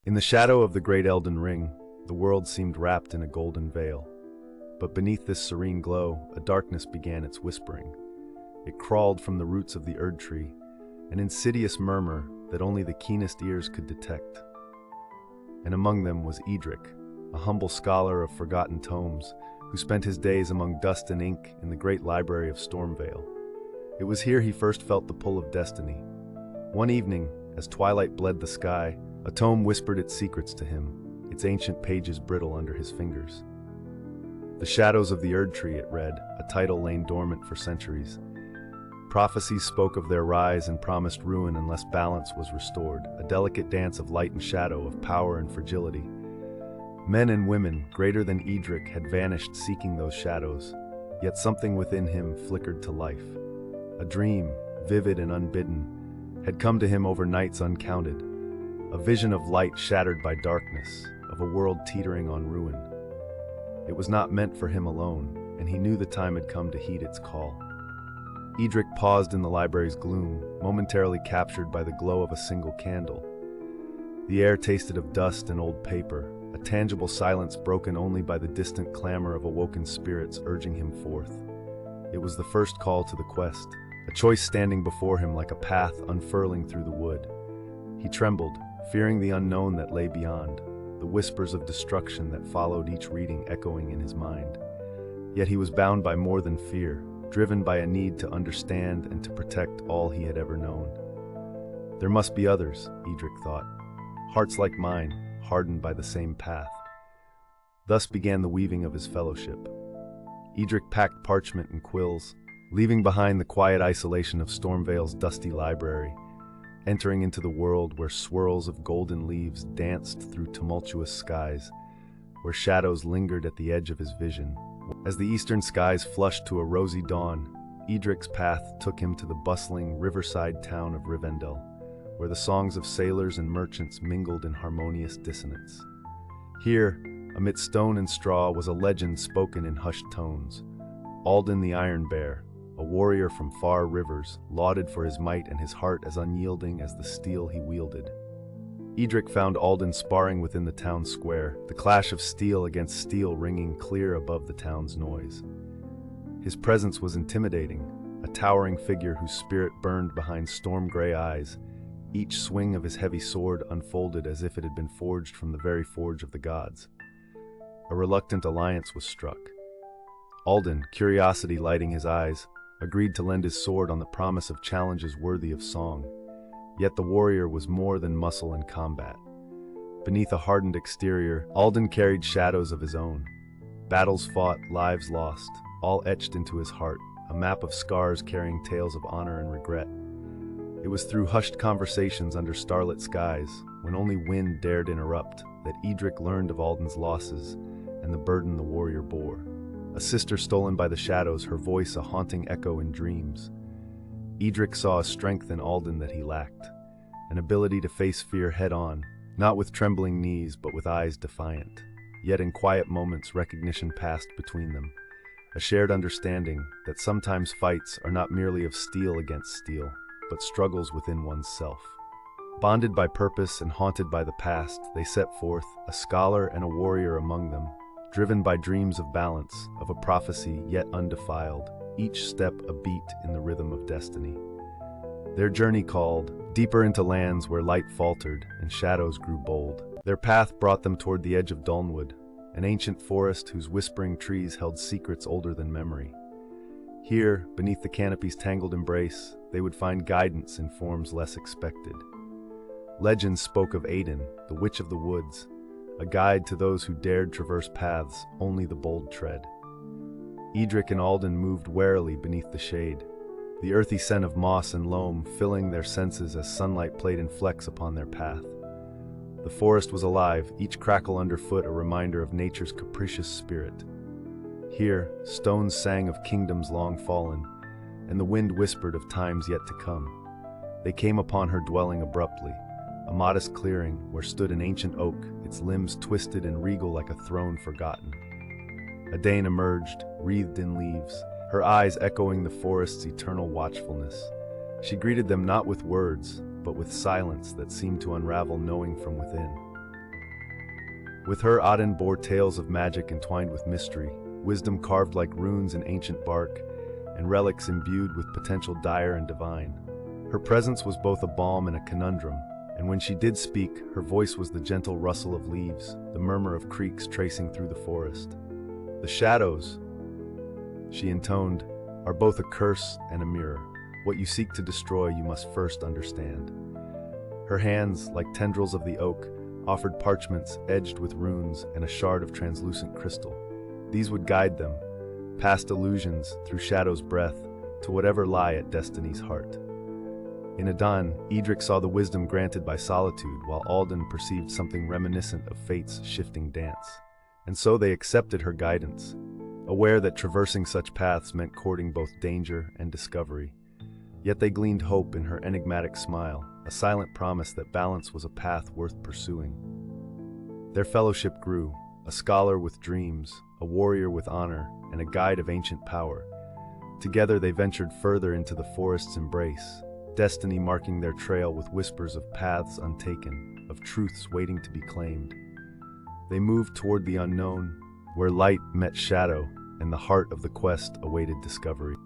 In the shadow of the Great Elden Ring, the world seemed wrapped in a golden veil. But beneath this serene glow, a darkness began its whispering. It crawled from the roots of the Erdtree, an insidious murmur that only the keenest ears could detect. And among them was Eadric, a humble scholar of forgotten tomes, who spent his days among dust and ink in the great library of Stormvale. It was here he first felt the pull of destiny. One evening, as twilight bled the sky, a tome whispered its secrets to him, its ancient pages brittle under his fingers. The Shadows of the Erdtree, it read, a title lain dormant for centuries. Prophecies spoke of their rise and promised ruin unless balance was restored, a delicate dance of light and shadow, of power and fragility. Men and women, greater than Eadric, had vanished seeking those shadows, yet something within him flickered to life. A dream, vivid and unbidden, had come to him over nights uncounted, a vision of light shattered by darkness, of a world teetering on ruin. It was not meant for him alone, and he knew the time had come to heed its call. Eadric paused in the library's gloom, momentarily captured by the glow of a single candle. The air tasted of dust and old paper, a tangible silence broken only by the distant clamor of awoken spirits urging him forth. It was the first call to the quest, a choice standing before him like a path unfurling through the wood. He trembled, fearing the unknown that lay beyond, the whispers of destruction that followed each reading echoing in his mind. Yet he was bound by more than fear, driven by a need to understand and to protect all he had ever known. There must be others, Eadric thought, hearts like mine, hardened by the same path. Thus began the weaving of his fellowship. Eadric packed parchment and quills, leaving behind the quiet isolation of Stormvale's dusty library, entering into the world where swirls of golden leaves danced through tumultuous skies, where shadows lingered at the edge of his vision. As the eastern skies flushed to a rosy dawn, Eadric's path took him to the bustling riverside town of Rivendell, where the songs of sailors and merchants mingled in harmonious dissonance. Here, amid stone and straw, was a legend spoken in hushed tones. Alden the Iron Bear, a warrior from far rivers, lauded for his might and his heart as unyielding as the steel he wielded. Eadric found Alden sparring within the town square, the clash of steel against steel ringing clear above the town's noise. His presence was intimidating, a towering figure whose spirit burned behind storm-gray eyes, each swing of his heavy sword unfolded as if it had been forged from the very forge of the gods. A reluctant alliance was struck. Alden, curiosity lighting his eyes, agreed to lend his sword on the promise of challenges worthy of song. Yet the warrior was more than muscle in combat. Beneath a hardened exterior, Alden carried shadows of his own. Battles fought, lives lost, all etched into his heart, a map of scars carrying tales of honor and regret. It was through hushed conversations under starlit skies, when only wind dared interrupt, that Eadric learned of Alden's losses and the burden the warrior bore. A sister stolen by the shadows, her voice a haunting echo in dreams. Eadric saw a strength in Alden that he lacked, an ability to face fear head-on, not with trembling knees but with eyes defiant. Yet in quiet moments recognition passed between them, a shared understanding that sometimes fights are not merely of steel against steel, but struggles within one's self. Bonded by purpose and haunted by the past, they set forth, a scholar and a warrior among them, driven by dreams of balance, of a prophecy yet undefiled, each step a beat in the rhythm of destiny. Their journey called, deeper into lands where light faltered and shadows grew bold. Their path brought them toward the edge of Dulnwood, an ancient forest whose whispering trees held secrets older than memory. Here, beneath the canopy's tangled embrace, they would find guidance in forms less expected. Legends spoke of Alden, the Witch of the Woods, a guide to those who dared traverse paths only the bold tread. Eadric and Alden moved warily beneath the shade, the earthy scent of moss and loam filling their senses as sunlight played in flecks upon their path. The forest was alive, each crackle underfoot a reminder of nature's capricious spirit. Here, stones sang of kingdoms long fallen, and the wind whispered of times yet to come. They came upon her dwelling abruptly, a modest clearing where stood an ancient oak, its limbs twisted and regal like a throne forgotten. A Dane emerged, wreathed in leaves, her eyes echoing the forest's eternal watchfulness. She greeted them not with words, but with silence that seemed to unravel knowing from within. With her, Alden bore tales of magic entwined with mystery, wisdom carved like runes in ancient bark, and relics imbued with potential dire and divine. Her presence was both a balm and a conundrum, and when she did speak, her voice was the gentle rustle of leaves, the murmur of creeks tracing through the forest. "The shadows," she intoned, "are both a curse and a mirror. What you seek to destroy, you must first understand." Her hands, like tendrils of the oak, offered parchments edged with runes and a shard of translucent crystal. These would guide them, past illusions, through shadow's breath, to whatever lie at destiny's heart. In Alden, Eadric saw the wisdom granted by solitude, while Alden perceived something reminiscent of fate's shifting dance. And so they accepted her guidance, aware that traversing such paths meant courting both danger and discovery. Yet they gleaned hope in her enigmatic smile, a silent promise that balance was a path worth pursuing. Their fellowship grew, a scholar with dreams, a warrior with honor, and a guide of ancient power. Together they ventured further into the forest's embrace, destiny marking their trail with whispers of paths untaken, of truths waiting to be claimed. They moved toward the unknown, where light met shadow, and the heart of the quest awaited discovery.